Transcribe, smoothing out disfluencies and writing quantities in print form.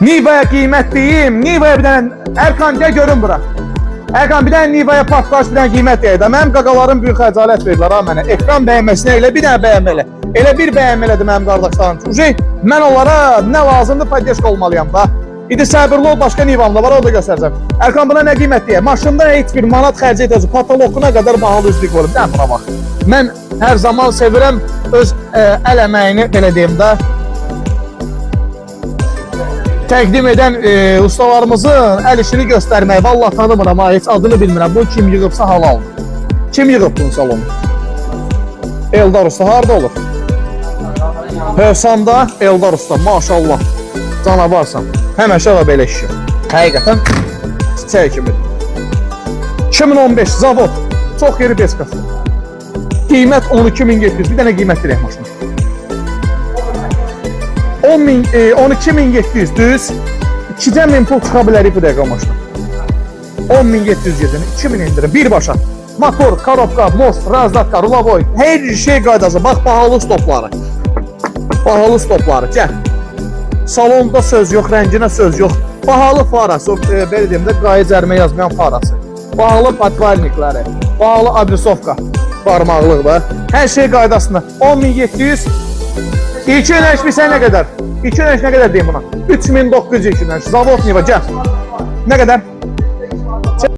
Niva'ya qiymət deyim. Niva'ya bir dənə Erkan gəl görün bura. Erkan bir dənə Niva'ya partlaş, bir dənə qiymət deyək də. Mənim qaqalarım büyük xəcalət verirlər ha mənə. Ekran bəyənməsinə elə bir dənə bəyənmə elə. Elə bir bəyənmə elədi mənim qardaşlarım. Çünki mən onlara nə lazımdır poddeşka olmalıyam da. İndi səbirli ol, başqa Niva'mda var, o da göstərəcəm. Erkan buna nə qiymət deyək? Maşında heç bir manat xərc etəcək. Patologuna qədər bahalı üzlük olur. Bir dənə buna bax. Mən hər zaman sevirəm öz əl əməyini belə deyim də. Təqdim edən ustalarımızın əl işini göstərmək. Vallahi tanımıram ha, heç adını bilmirəm. Bu kim yığıbsa halaldır. Kim yığıb bunun salonu? Eldar Usta harda olur? Hövsanda Eldar Usta, maşallah. Canavarsan. Həməşə də belə işiyor. Həqiqətən çiçək kimidir. 2015 zavod. Çox yeri beskası. Qiymət 12.700. Bir dənə qiymət dirək maşına. 12.700 düz. 2.000 pul çıxa bilərik bu dəqiqə maşına. 10.700 gedin. 2.000 indirin. Birbaşa. Motor, korobka, most, razdatka, rulavoy. Hər şey qaydası. Bax, bahalı stopları. Bahalı stopları. Gəl. Salonda söz yox, rənginə söz yox. Bahalı farası, belə deyim də, qaya cərmə yazmayan farası. Bahalı patvalnikləri, bahalı adresovka, barmaqlıqlar. Hər şey qaydasında. 10.700. 2 ünəşmirsən nə qədər? 2 ünəş nə qədər deyim buna? 3.900 2 ünəş. Zavod Niva, gəl. Nə qədər?